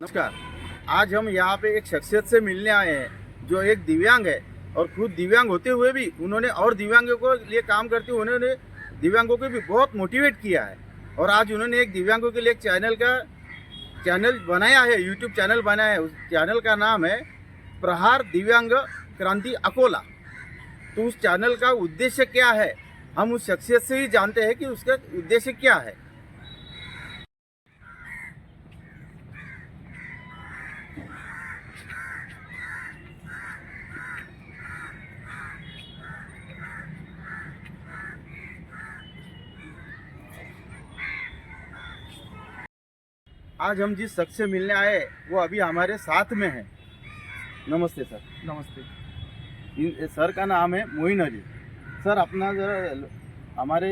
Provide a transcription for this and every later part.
नमस्कार। आज हम यहाँ पे एक शख्सियत से मिलने आए हैं जो एक दिव्यांग है और खुद दिव्यांग होते हुए भी उन्होंने और दिव्यांगों को लिए काम करते हुए उन्होंने दिव्यांगों को भी बहुत मोटिवेट किया है। और आज उन्होंने एक दिव्यांगों के लिए एक चैनल बनाया है, यूट्यूब चैनल बनाया है। उस चैनल का नाम है प्रहार दिव्यांग क्रांति अकोला। तो उस चैनल का उद्देश्य क्या है, हम उस शख्सियत से ही जानते हैं कि उसका उद्देश्य क्या है। आज हम जिस शख्स से मिलने आए वो अभी हमारे साथ में है। नमस्ते सर। नमस्ते। सर का नाम है मोइन अली। सर अपना ज़रा हमारे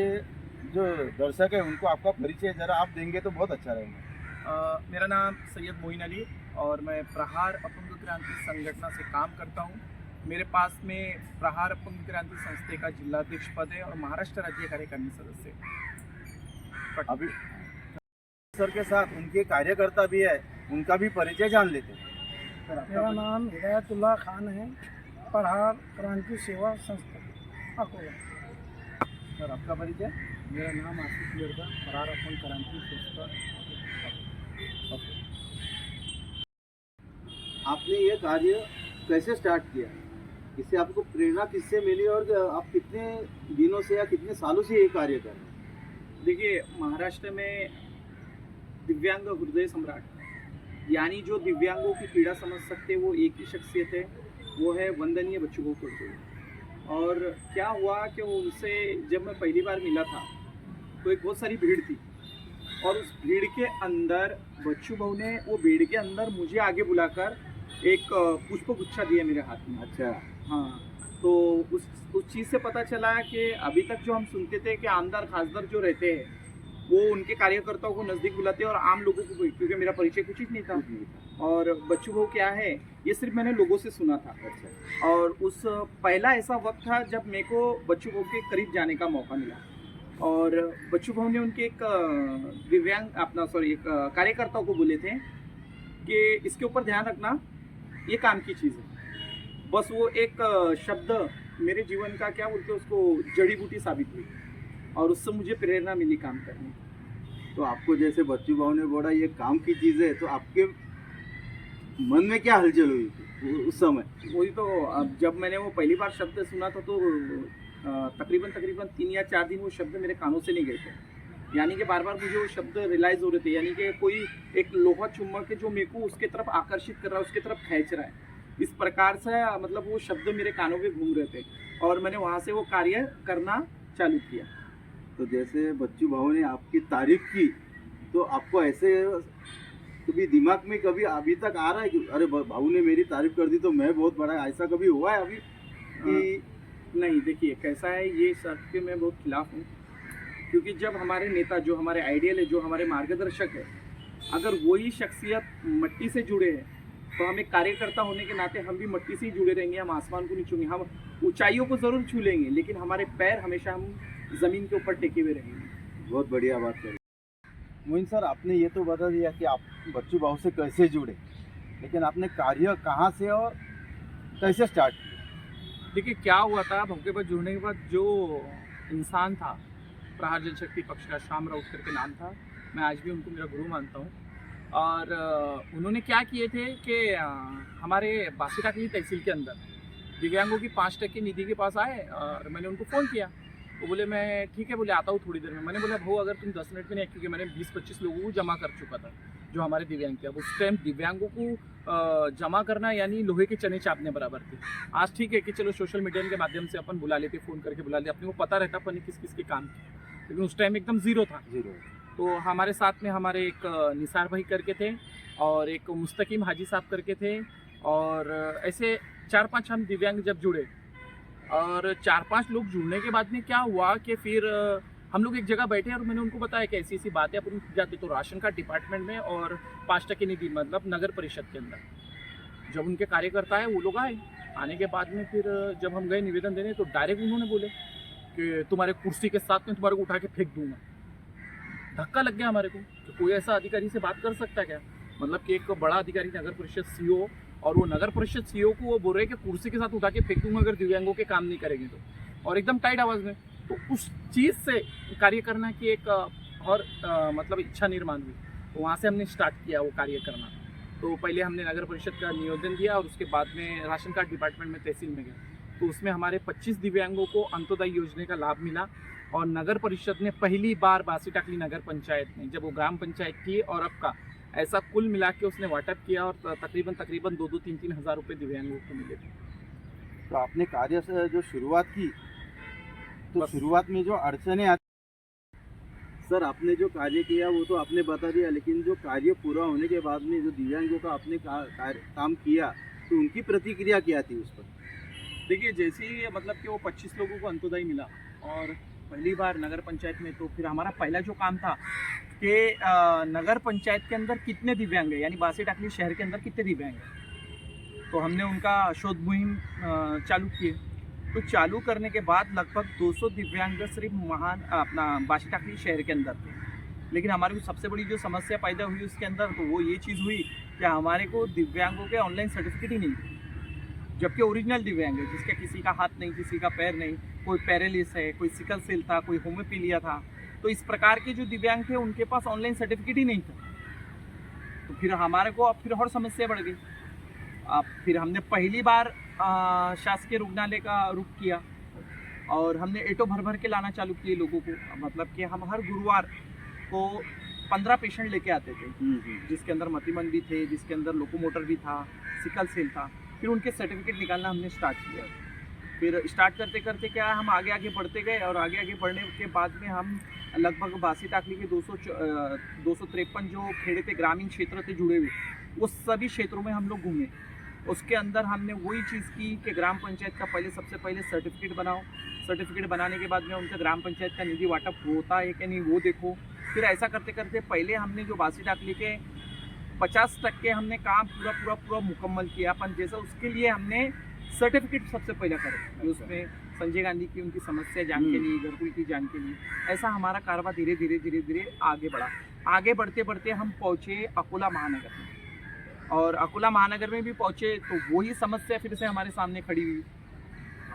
जो दर्शक है उनको आपका परिचय ज़रा आप देंगे तो बहुत अच्छा रहेगा। मेरा नाम सैयद मोइन अली और मैं प्रहार अपंग क्रांति संगठन से काम करता हूँ। मेरे पास में प्रहार अपंग क्रांति संस्थे का जिलाध्यक्ष पद है और महाराष्ट्र राज्य कार्यकारिणी सदस्य। अभी सर के साथ उनके कार्यकर्ता भी है, उनका भी परिचय जान लेते हैं। सर मेरा नाम हिदायतुल्लाह खान है, प्रहार क्रांति सेवा संस्था अकोला। सर आपका परिचय? मेरा नाम आसिफ मिर्जा, प्रहार अपन क्रांति संस्था। आपने ये कार्य कैसे स्टार्ट किया, इससे आपको प्रेरणा किससे मिली और आप कितने दिनों से या कितने सालों से ये कार्य कर रहे हैं? देखिए, महाराष्ट्र में दिव्यांग हृदय सम्राट यानी जो दिव्यांगों की पीड़ा समझ सकते वो एक ही शख्सियत है, वो है वंदनीय बच्चू भाऊ तोड़तोड़। और क्या हुआ कि उनसे जब मैं पहली बार मिला था तो एक बहुत सारी भीड़ थी और उस भीड़ के अंदर बच्चू भाऊ ने वो भीड़ के अंदर मुझे आगे बुलाकर एक पुष्प गुच्छा दिया मेरे हाथ में। अच्छा। हाँ, तो उस चीज़ से पता चला कि अभी तक जो हम सुनते थे कि आमदार खासदार जो रहते हैं वो उनके कार्यकर्ताओं को नज़दीक बुलाते हैं और आम लोगों को, क्योंकि मेरा परिचय कुछ ही नहीं था। और बच्चू भाऊ क्या है ये सिर्फ मैंने लोगों से सुना था। अच्छा। और उस पहला ऐसा वक्त था जब मेरे को बच्चू भाऊ के करीब जाने का मौका मिला और बच्चू भाऊ ने उनके एक एक कार्यकर्ताओं को बोले थे कि इसके ऊपर ध्यान रखना, ये काम की चीज़ है। बस वो एक शब्द मेरे जीवन का क्या बोलते उसको जड़ी बूटी साबित हुई और उससे मुझे प्रेरणा मिली काम करने की। तो आपको जैसे बच्चू भाऊ ने बोला ये काम की चीज़ है, तो आपके मन में क्या हलचल हुई थी उस समय? वही तो, अब जब मैंने वो पहली बार शब्द सुना था तो तकरीबन 3 या 4 दिन वो शब्द मेरे कानों से नहीं गए थे। यानी कि बार बार मुझे वो शब्द रियलाइज़ हो रहे थे, यानी कि कोई एक लोहा चुम्बक है जो मेरे को उसके तरफ आकर्षित कर रहा है, उसके तरफ खींच रहा है। इस प्रकार से मतलब वो शब्द मेरे कानों में घूम रहे थे और मैंने वहाँ से वो कार्य करना चालू किया। तो जैसे बच्चू भाऊ ने आपकी तारीफ की तो आपको ऐसे कभी दिमाग में कभी अभी तक आ रहा है कि अरे भाऊ ने मेरी तारीफ कर दी तो मैं बहुत बड़ा, ऐसा कभी हुआ है अभी कि? नहीं, देखिए कैसा है, ये शर्त के मैं बहुत खिलाफ हूँ, क्योंकि जब हमारे नेता जो हमारे आइडियल है, जो हमारे मार्गदर्शक है, अगर वही शख्सियत मट्टी से जुड़े हैं तो हम एक कार्यकर्ता होने के नाते हम भी मट्टी से ही जुड़े रहेंगे। हम आसमान को नहीं छूएंगे, हम ऊंचाइयों को ज़रूर छू लेंगे लेकिन हमारे पैर हमेशा हम ज़मीन के ऊपर टेके हुए रहेंगे। बहुत बढ़िया बात करी मोइन सर। आपने ये तो बता दिया कि आप बच्चू भाऊ से कैसे जुड़े, लेकिन आपने कार्य कहाँ से और कैसे स्टार्ट किया? देखिए क्या हुआ था, भाऊ के पास जुड़ने के बाद जो इंसान था, प्रहार जनशक्ति पक्ष का श्याम राउत करके नाम था, मैं आज भी उनको मेरा गुरु मानता हूँ। और उन्होंने क्या किए थे कि हमारे बासीटाकली तहसील के अंदर दिव्यांगों की 5% निधि के पास आए और मैंने उनको फ़ोन किया। वो बोले मैं ठीक है, बोले आता हूँ थोड़ी देर में। मैंने बोला भाऊ अगर तुम 10 मिनट में नहीं, क्योंकि मैंने 20-25 लोगों को जमा कर चुका था जो हमारे दिव्यांग थे। अब उस टाइम दिव्यांगों को जमा करना यानी लोहे के चने चापने बराबर थे। आज ठीक है कि चलो सोशल मीडिया के माध्यम से अपन बुला लेते, फ़ोन करके बुला लेते, अपने को पता रहता अपन किस किस के काम किए, लेकिन उस टाइम एकदम ज़ीरो था। तो हमारे साथ में हमारे एक निसार भाई करके थे और एक मुस्तकीम हाजी साहब करके थे और ऐसे 4-5 हम दिव्यांग जब जुड़े और 4-5 लोग जुड़ने के बाद में क्या हुआ कि फिर हम लोग एक जगह बैठे और मैंने उनको बताया कि ऐसी ऐसी बातें अपन जाते तो राशन कार्ड डिपार्टमेंट में और 5% निधि मतलब नगर परिषद के अंदर। जब उनके कार्यकर्ता है वो लोग आने के बाद में फिर जब हम गए निवेदन देने तो डायरेक्ट उन्होंने बोले कि तुम्हारे कुर्सी के साथ में तुम्हारे को उठा के फेंक दूंगा। धक्का लग गया हमारे को कि कोई ऐसा अधिकारी से बात कर सकता है क्या। मतलब कि एक बड़ा अधिकारी नगर परिषद सीईओ, और वो नगर परिषद सीईओ को वो बोल रहे हैं कि कुर्सी के साथ उठा के फेंक दूंगा अगर दिव्यांगों के काम नहीं करेंगे तो, और एकदम टाइट आवाज़ में। तो उस चीज़ से कार्य करना की एक और मतलब इच्छा निर्माण हुई, तो वहाँ से हमने स्टार्ट किया वो कार्य करना। तो पहले हमने नगर परिषद का निवेदन दिया और उसके बाद में राशन कार्ड डिपार्टमेंट में तहसील में गए, तो उसमें हमारे 25 दिव्यांगों को अंत्योदय योजना का लाभ मिला। और नगर परिषद ने पहली बार बासी टाकली नगर पंचायत में, जब वो ग्राम पंचायत थी और अब का, ऐसा कुल मिला के उसने वाटअप किया और तकरीबन 2-3 हज़ार रुपये दिव्यांगों को मिले थे। तो आपने कार्य से जो शुरुआत की, तो शुरुआत में जो अड़चने आती, सर आपने जो कार्य किया वो तो आपने बता दिया, लेकिन जो कार्य पूरा होने के बाद में जो दिव्यांगों का आपने काम किया, तो उनकी प्रतिक्रिया क्या थी उस पर? देखिए, जैसे ही मतलब कि वो 25 लोगों को अंत्योदय मिला और पहली बार नगर पंचायत में, तो फिर हमारा पहला जो काम था कि नगर पंचायत के अंदर कितने दिव्यांग हैं, यानी बासी टाकली शहर के अंदर कितने दिव्यांग हैं, तो हमने उनका शोध मुहिम चालू किए। तो चालू करने के बाद लगभग 200 दिव्यांग सिर्फ अपना बासी टाकली शहर के अंदर थे। लेकिन हमारे को सबसे बड़ी जो समस्या पैदा हुई उसके अंदर, तो वो ये चीज़ हुई कि हमारे को दिव्यांगों के ऑनलाइन सर्टिफिकेट ही नहीं थे, जबकि ओरिजिनल दिव्यांग है, जिसका किसी का हाथ नहीं, किसी का पैर नहीं, कोई पैरालिस है, कोई सिकल सेल था, कोई होम्योपैलिया था, तो इस प्रकार के जो दिव्यांग थे उनके पास ऑनलाइन सर्टिफिकेट ही नहीं था। तो फिर हमारे को अब फिर और समस्या बढ़ गई। अब फिर हमने पहली बार शासकीय रुग्णालय का रुख किया और हमने ऑटो भर भर के लाना चालू किए लोगों को। मतलब कि हम हर गुरुवार को 15 पेशेंट लेके आते थे, जिसके अंदर मतिमंद भी थे, जिसके अंदर लोकोमोटर भी था, सिकल सेल था। फिर उनके सर्टिफिकेट निकालना हमने स्टार्ट किया। फिर स्टार्ट करते करते क्या हम आगे आगे बढ़ते गए, और आगे आगे बढ़ने के बाद में हम लगभग बासी टाकली के 253 जो खेड़े थे, ग्रामीण क्षेत्र थे जुड़े हुए, वो सभी क्षेत्रों में हम लोग घूमे। उसके अंदर हमने वही चीज़ की कि ग्राम पंचायत का सबसे पहले सर्टिफिकेट बनाओ। सर्टिफिकेट बनाने के बाद में उनका ग्राम पंचायत का निधि वाटअप होता है कि नहीं वो देखो। फिर ऐसा करते करते पहले हमने जो बासी टाकली के 50% हमने काम पूरा मुकम्मल किया अपन जैसा। उसके लिए हमने सर्टिफिकेट सबसे पहले करे, उसमें संजय गांधी की उनकी समस्या जान के लिए, घरकुल की जान के लिए। ऐसा हमारा कारोबार धीरे धीरे आगे बढ़ा। आगे बढ़ते बढ़ते हम पहुँचे अकोला महानगर में, और अकोला महानगर में भी पहुँचे तो वही समस्या फिर से हमारे सामने खड़ी हुई।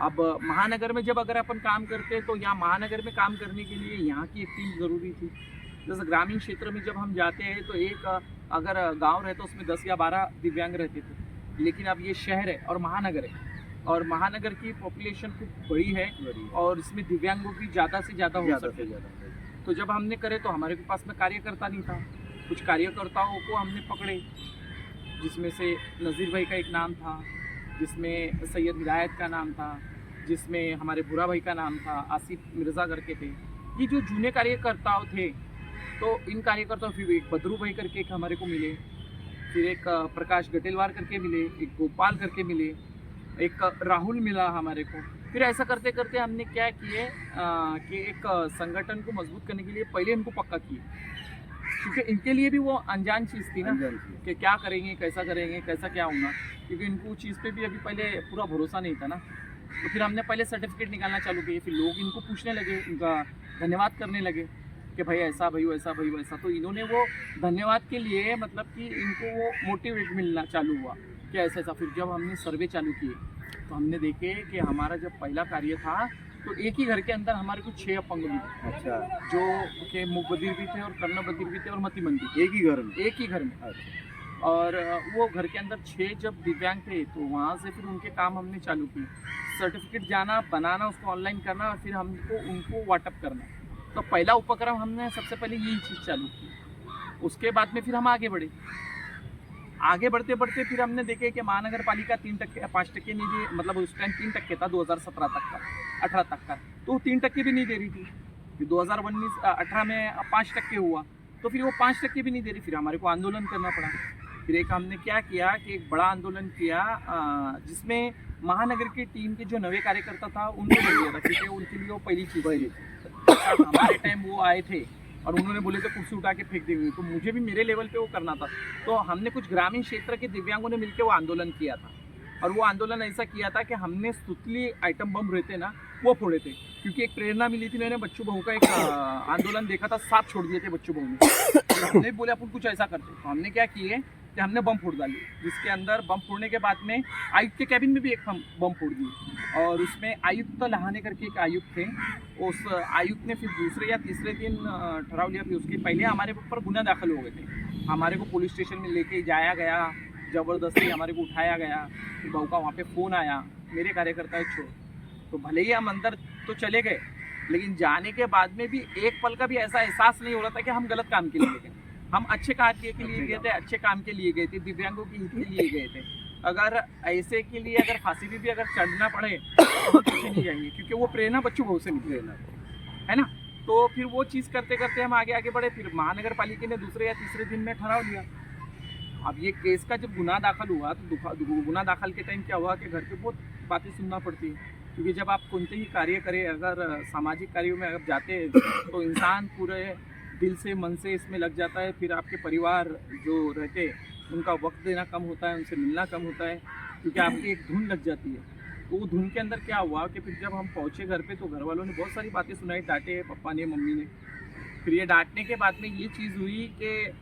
अब महानगर में जब अगर अपन काम करते हैं तो यहाँ महानगर में काम करने के लिए यहाँ की एक टीम ज़रूरी थी। जैसे ग्रामीण क्षेत्र में जब हम जाते हैं तो एक अगर गांव रहता उसमें 10 या 12 दिव्यांग रहते थे, लेकिन अब ये शहर है और महानगर है, और महानगर की पॉपुलेशन खूब बड़ी है और इसमें दिव्यांगों की ज़्यादा से ज़्यादा हो सकते हैं। तो जब हमने करे तो हमारे के पास में कार्यकर्ता नहीं था। कुछ कार्यकर्ताओं को हमने पकड़े, जिसमें से नज़ीर भाई का एक नाम था, जिसमें सैयद हिदायत का नाम था, जिसमें हमारे बुरा भाई का नाम था, आसिफ मिर्ज़ा करके थे। ये जो जूने कार्यकर्ताओं थे, तो इन कार्यकर्ताओं फिर एक बदरू भाई करके एक हमारे को मिले, फिर एक प्रकाश गटेलवार करके मिले, एक गोपाल करके मिले, एक राहुल मिला हमारे को। फिर ऐसा करते करते हमने क्या किए कि एक संगठन को मजबूत करने के लिए पहले इनको पक्का किए, क्योंकि इनके लिए भी वो अनजान चीज़ थी ना कि क्या करेंगे, कैसा करेंगे, कैसा क्या होगा, क्योंकि इनको चीज़ पे भी अभी पहले पूरा भरोसा नहीं था ना। तो फिर हमने पहले सर्टिफिकेट निकालना चालू किए, फिर लोग इनको पूछने लगे, इनका धन्यवाद करने लगे कि भाई ऐसा भाई वैसा भाई वैसा। तो इन्होंने वो धन्यवाद के लिए मतलब कि इनको वो मोटिवेट मिलना चालू हुआ कि ऐसा ऐसा। फिर जब हमने सर्वे चालू किए तो हमने देखे कि हमारा जब पहला कार्य था तो एक ही घर के अंदर हमारे कुछ 6 अपंग भी थे। अच्छा, जो के मुख बधिर भी थे और कर्ण बधिर भी थे और मतिमंद भी थे, एक ही घर में। अच्छा। और वो घर के अंदर 6 जब दिव्यांग थे तो वहाँ से फिर उनके काम हमने चालू किए। सर्टिफिकेट जाना, बनाना, उसको ऑनलाइन करना और फिर हमको उनको वाटअप करना। तो पहला उपक्रम हमने सबसे पहले यही चीज़ चालू की। उसके बाद में फिर हम आगे बढ़े। आगे बढ़ते बढ़ते फिर हमने देखे कि महानगर पालिका 5% निधि, मतलब उस टाइम 3% था 2017 तक का, 18 तक का, तो 3% भी नहीं दे रही थी। फिर 2018 में 5% हुआ, तो फिर वो 5% भी नहीं दे रही। फिर हमारे को आंदोलन करना पड़ा। फिर एक हमने क्या किया कि एक बड़ा आंदोलन किया, जिसमें महानगर की टीम के जो नए कार्यकर्ता था उनको ले लिया था, क्योंकि उनके लिए वो पहली चीज़ थी। हमारे टाइम वो आए थे और उन्होंने बोले थे कुर्सी उठा के फेंक देंगे, तो मुझे भी मेरे लेवल पे वो करना था। तो हमने कुछ ग्रामीण क्षेत्र के दिव्यांगों ने मिलकर वो आंदोलन किया था, और वो आंदोलन ऐसा किया था कि हमने सुतली आइटम बम रहते ना वो फोड़े थे, क्योंकि एक प्रेरणा मिली थी। मैंने बच्चू बहू का एक आंदोलन देखा था, 7 छोड़ दिए थे बच्चू बहू ने। हमने बोले अपन कुछ ऐसा करते, तो हमने क्या किए कि हमने बम फोड़ डाली, जिसके अंदर बम फोड़ने के बाद में आयुक्त के कैबिन में भी एक हम बम फोड़ दिए। और उसमें आयुक्त लहाने करके एक आयुक्त थे, उस आयुक्त ने फिर दूसरे या तीसरे दिन ठहराव लिया। फिर उसके पहले हमारे ऊपर गुना दाखिल हो गए थे, हमारे को पुलिस स्टेशन में लेके जाया गया, ज़बरदस्ती हमारे को उठाया गया। फिर बहू का वहाँ पे फ़ोन आया, मेरे कार्यकर्ता है छोड़, तो भले ही हम अंदर तो चले गए, लेकिन जाने के बाद में भी एक पल का भी ऐसा एहसास नहीं हो रहा था कि हम गलत काम के लिए गए। हम अच्छे कार्य के लिए गए थे, अच्छे काम के लिए गए थे, दिव्यांगों के हित के लिए गए थे। अगर ऐसे के लिए अगर फांसी भी अगर चढ़ना पड़े तो पीछे नहीं जाएंगे, क्योंकि वो प्रेरणा बच्चू भाव से निकले है ना। तो फिर वो चीज़ करते करते हम आगे आगे बढ़े। फिर महानगर पालिका ने दूसरे या तीसरे दिन में ठहराव लिया। अब ये केस का जब गुना दाखिल हुआ तो गुना दाखिल के टाइम क्या हुआ कि घर पे बहुत बातें सुनना पड़ती है, क्योंकि जब आप कोई ही कार्य करें, अगर सामाजिक कार्यों में अगर जाते हैं तो इंसान पूरे दिल से मन से इसमें लग जाता है। फिर आपके परिवार जो रहते हैं उनका वक्त देना कम होता है, उनसे मिलना कम होता है, क्योंकि आपकी एक धुन लग जाती है। तो वो धुन के अंदर क्या हुआ कि फिर जब हम पहुँचे घर पे तो घर वालों ने बहुत सारी बातें सुनाई, डांटे पापा ने, मम्मी ने। फिर ये डांटने के बाद में ये चीज़ हुई कि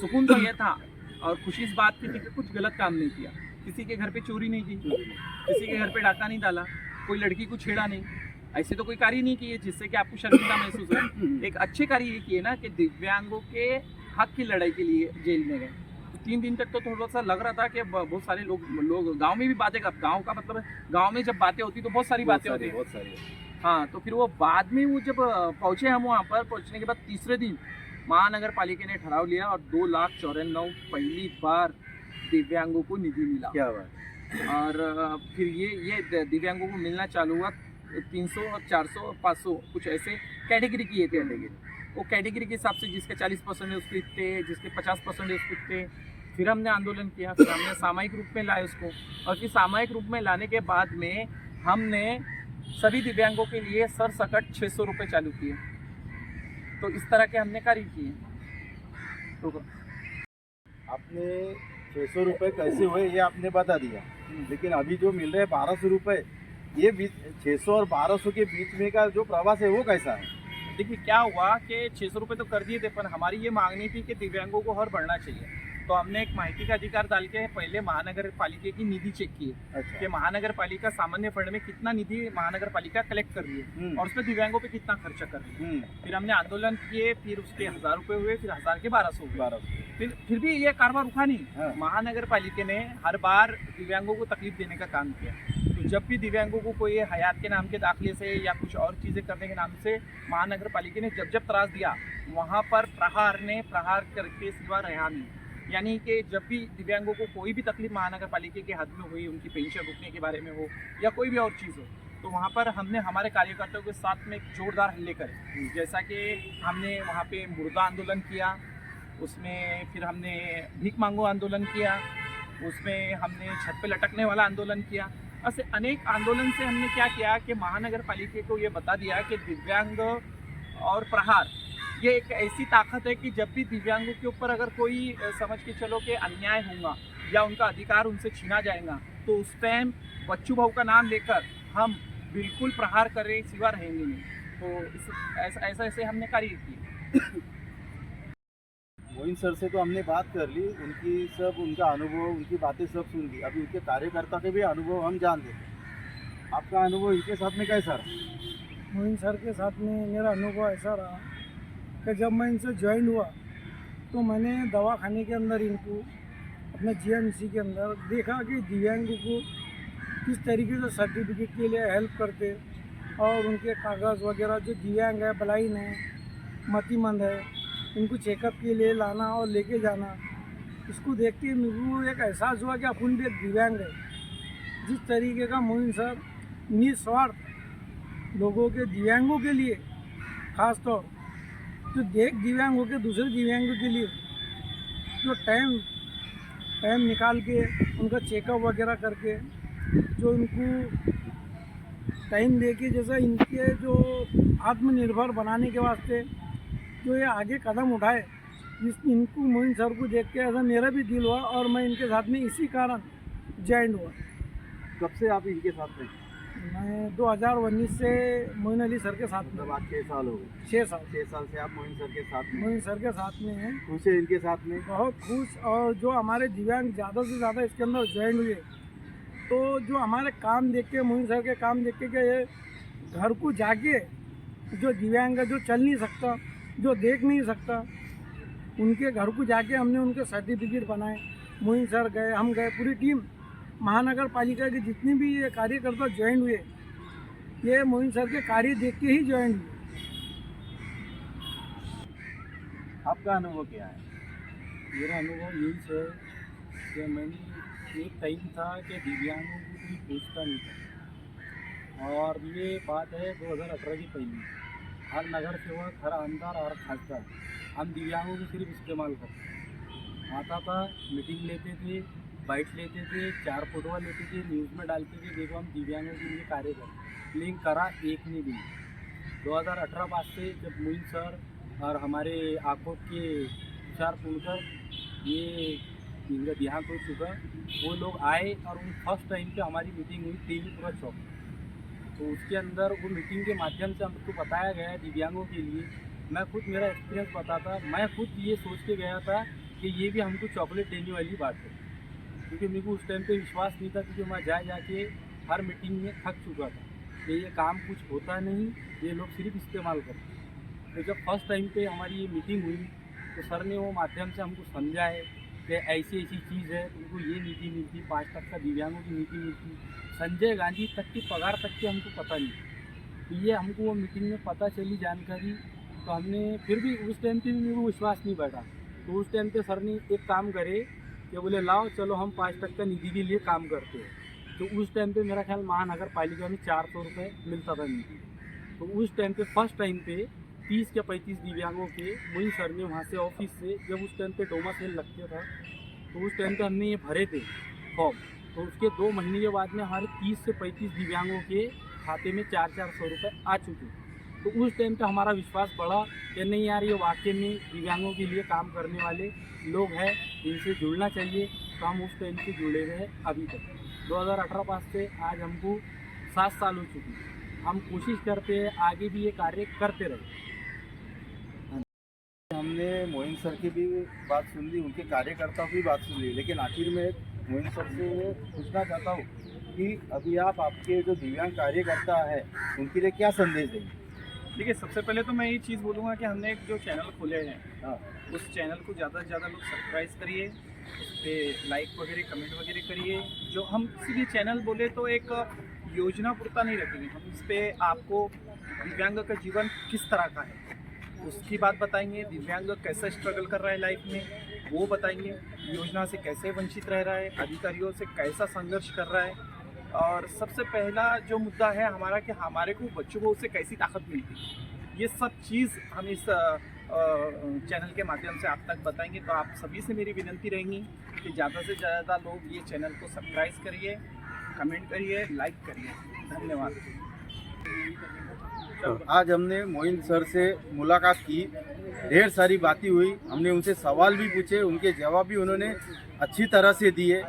सुकून तो यह था और खुशी इस बात की थी कि कुछ गलत काम नहीं किया, किसी के घर पे चोरी नहीं की, किसी के घर पे डाका नहीं डाला, कोई लड़की को छेड़ा नहीं, ऐसे तो कोई कार्य नहीं किए जिससे कि आपको शर्मिंदा महसूस हो। एक अच्छे कार्य ये किए ना कि दिव्यांगों के हक की लड़ाई के लिए जेल में गए। तो 3 दिन तक तो थोड़ा सा लग रहा था कि बहुत सारे लोग गांव में भी बातें, गांव का मतलब है गांव में जब बातें होती तो बहुत सारी बातें होती है, बहुत सारी। हाँ, तो फिर वो बाद में वो जब पहुँचे हम वहाँ पर, पहुँचने के बाद तीसरे दिन महानगर पालिका ने ठहराव लिया और 2,94,000 पहली बार दिव्यांगों को निधि मिला। क्या बात। और फिर ये दिव्यांगों को मिलना चालू हुआ 300 और 400 500 कुछ ऐसे कैटेगरी किए थे। वो कैटेगरी के हिसाब से जिसके 40% है उसको इतने, जिसके 50% है उसको इतने। फिर हमने आंदोलन किया, फिर हमने सामयिक रूप में लाया उसको, और फिर सामयिक रूप में लाने के बाद में हमने सभी दिव्यांगों के लिए सरसकट 600 रुपये चालू किए। तो इस तरह के हमने कार्य किए। तो आपने 600 रुपये कैसे हुए ये आपने बता दिया, लेकिन अभी जो मिल रहे हैं 1200 रुपये, ये 600 और 1200 के बीच में का जो प्रवास है वो कैसा है? देखिए क्या हुआ कि 600 रुपये तो कर दिए थे, पर हमारी ये मांगनी थी कि दिव्यांगों को और बढ़ना चाहिए। तो हमने एक माहिती का अधिकार डाल के पहले महानगर पालिका की निधि चेक की है। अच्छा। कि महानगर पालिका सामान्य फंड में कितना निधि महानगर पालिका कलेक्ट कर रही है और उसमें दिव्यांगों पे कितना खर्चा कर रही है। फिर हमने आंदोलन किए, फिर उसके 1000 रुपये हुए, फिर 1000 के 1200 हुए। फिर भी ये कारोबार रुका नहीं। हाँ। महानगर पालिका ने हर बार दिव्यांगों को तकलीफ देने का काम किया। तो जब भी दिव्यांगों को कोई हयात के नाम के दाखिले से या कुछ और चीज़ें करने के नाम से महानगर पालिका ने जब त्रास दिया, वहाँ पर प्रहार ने प्रहार करके सिवा रहा नहीं। यानी कि जब भी दिव्यांगों को कोई भी तकलीफ महानगर पालिका के हद में हुई, उनकी पेंशन रुकने के बारे में हो या कोई भी और चीज़ हो, तो वहाँ पर हमने हमारे कार्यकर्ताओं के साथ में एक जोरदार हल्ले करे। जैसा कि हमने वहाँ पे मुर्दा आंदोलन किया, उसमें फिर हमने भीख मांगो आंदोलन किया, उसमें हमने छत पे लटकने वाला आंदोलन किया। ऐसे अनेक आंदोलन से हमने क्या किया कि महानगर पालिका को ये बता दिया कि दिव्यांग और प्रहार ये एक ऐसी ताकत है कि जब भी दिव्यांगों के ऊपर अगर कोई समझ के चलो कि अन्याय होगा या उनका अधिकार उनसे छीना जाएगा, तो उस टाइम बच्चू भाऊ का नाम लेकर हम बिल्कुल प्रहार करें, सिवा रहेंगे नहीं। तो ऐसा ऐसे हमने कार्य किया। मोइन सर से तो हमने बात कर ली, उनका अनुभव, उनकी बातें सब सुन ली। अभी उनके कार्यकर्ता के भी अनुभव हम जान लेते। आपका अनुभव इनके साथ में कैसा रहा? मोइन सर के साथ में मेरा अनुभव ऐसा रहा कि जब मैं इनसे ज्वाइन हुआ तो मैंने दवाखाने के अंदर इनको अपने जीएमसी के अंदर देखा कि दिव्यांगों को किस तरीके से सर्टिफिकेट के लिए हेल्प करते और उनके कागज़ वगैरह, जो दिव्यांग है, ब्लाइंड है, मतिमंद है, इनको चेकअप के लिए लाना और लेके जाना, इसको देख के मेरे को एक एहसास हुआ कि अपन भी एक दिव्यांग है। जिस तरीके का मोइन सर निस्वार्थ लोगों के, दिव्यांगों के लिए खास तौर जो दिव्यांग हो के दूसरे दिव्यांगों के लिए जो टाइम निकाल के उनका चेकअप वगैरह करके, जो उनको टाइम दे के, जैसा इनके जो आत्मनिर्भर बनाने के वास्ते जो ये आगे कदम उठाए, इनको मोइन सर को देख के ऐसा मेरा भी दिल हुआ और मैं इनके साथ में इसी कारण ज्वाइन हुआ। कब से आप इनके साथ में? मैं 2019 से मोइन अली सर के साथ में, मतलब आज 6 साल हो गए। 6 साल 6 साल से आप मोइन सर के साथ में मोइन सर के साथ में हैं। खुश है इनके साथ में? बहुत खुश। और जो हमारे दिव्यांग ज़्यादा से ज़्यादा इसके अंदर ज्वाइन हुए, तो जो हमारे काम देख के, मोइन सर के काम देख के ये घर को जाके जो दिव्यांग है, जो चल नहीं सकता, जो देख नहीं सकता, उनके घर को जाके हमने उनके सर्टिफिकेट बनाए। मोइन सर गए, हम गए, पूरी टीम महानगर पालिका के जितने भी ये कार्यकर्ता ज्वाइन हुए, ये मोइन सर के कार्य देख के ही ज्वाइन हुए। आपका अनुभव क्या है? मेरा अनुभव यही है कि मैंने एक टाइम था कि दिव्यांगों को कोई पूछता नहीं था, और ये बात है 2018 की पहली। हर नगर सेवक, हर आमदार और खासदार हम दिव्यांगों को सिर्फ इस्तेमाल करते। आता था, मीटिंग लेते थे, बाइट लेते थे, 4 फोटो लेते थे, न्यूज़ में डालते थे, देखो हम दिव्यांगों के लिए कार्य करते, लेकिन करा एक नहीं भी। 2018 बाद से जब मोइन सर और हमारे आकोट के तुषार पुणकर, ये इनका देहांत हो चुका, वो लोग आए और उन फर्स्ट टाइम पे हमारी मीटिंग हुई तेलीपुरा चौक। तो उसके अंदर वो मीटिंग के माध्यम से हमको बताया गया दिव्यांगों के लिए। मैं खुद मेरा एक्सपीरियंस बताता, मैं खुद ये सोच के गया था कि ये भी हमको चॉकलेट देने वाली बात है, क्योंकि मेरे को उस टाइम पे विश्वास नहीं था, क्योंकि मैं जाके हर मीटिंग में थक चुका था कि ये काम कुछ होता नहीं, ये लोग सिर्फ इस्तेमाल करते। तो जब फर्स्ट टाइम पे हमारी ये मीटिंग हुई तो सर ने वो माध्यम से हमको समझाए कि ऐसी ऐसी चीज़ है, तुमको ये नीति मिलती, 5% का दिव्यांगों की नीति मिलती, संजय गांधी तक की पगार तक की हमको पता नहीं। तो ये हमको वो मीटिंग में पता चली जानकारी, तो हमने फिर भी उस टाइम पे भी मेरे को विश्वास नहीं बैठा। तो उस टाइम पे सर ने एक काम करे कि बोले लाओ चलो हम 5% का निधि के लिए काम करते हैं। तो उस टाइम पे मेरा ख्याल महानगर पालिका में 400 रुपये मिलता था निधि। तो उस टाइम पे फर्स्ट टाइम पे 30 या 35 दिव्यांगों के मोइन सर ने वहाँ से ऑफिस से, जब उस टाइम पे डोमा सेल लगते था, तो उस टाइम पे हमने ये भरे थे फॉर्म। तो उसके 2 महीने के बाद में हमारे 30 से 35 दिव्यांगों के खाते में 400 रुपये आ चुके। तो उस टाइम पे हमारा विश्वास बढ़ा कि नहीं यार, ये वाकई में दिव्यांगों के लिए काम करने वाले लोग हैं, इनसे जुड़ना चाहिए। तो हम उस टाइम से जुड़े हुए हैं अभी तक। 2018 पास से आज हमको 7 साल हो चुके हैं। हम कोशिश करते हैं आगे भी ये कार्य करते रहे। हमने मोइन सर की भी बात सुन ली, उनके कार्यकर्ताओं की बात सुन ली, लेकिन आखिर में मोइन सर से ये पूछना चाहता हूँ कि अभी आप आपके जो दिव्यांग कार्यकर्ता है उनके लिए क्या संदेश देंगे? देखिए, सबसे पहले तो मैं ये चीज़ बोलूँगा कि हमने एक जो चैनल खोले हैं, हाँ, उस चैनल को ज़्यादा से ज़्यादा लोग सब्सक्राइब करिए, उस पर लाइक वगैरह, कमेंट वगैरह करिए। जो हम किसी भी चैनल बोले तो एक योजना पुरता नहीं रखेंगे, हम इस पर आपको दिव्यांग का जीवन किस तरह का है उसकी बात बताएंगे, दिव्यांग कैसे स्ट्रगल कर रहा है लाइफ में वो बताएंगे, योजना से कैसे वंचित रह रहा है, अधिकारियों से कैसा संघर्ष कर रहा है, और सबसे पहला जो मुद्दा है हमारा कि हमारे को बच्चों को उससे कैसी ताकत मिलती है, ये सब चीज़ हम इस चैनल के माध्यम से आप तक बताएंगे। तो आप सभी से मेरी विनती रहेंगी कि ज़्यादा से ज़्यादा लोग ये चैनल को सब्सक्राइब करिए, कमेंट करिए, लाइक करिए। धन्यवाद। आज हमने मोइन सर से मुलाकात की, ढेर सारी बातें हुई, हमने उनसे सवाल भी पूछे, उनके जवाब भी उन्होंने अच्छी तरह से दिए।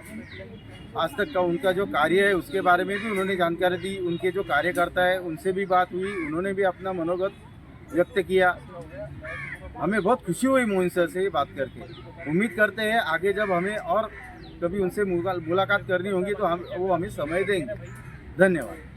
आज तक का उनका जो कार्य है उसके बारे में भी उन्होंने जानकारी दी, उनके जो कार्यकर्ता है उनसे भी बात हुई, उन्होंने भी अपना मनोगत व्यक्त किया। हमें बहुत खुशी हुई मोइन सर से बात करके। उम्मीद करते हैं आगे जब हमें और कभी उनसे मुलाकात करनी होगी तो वो हमें समय देंगे। धन्यवाद।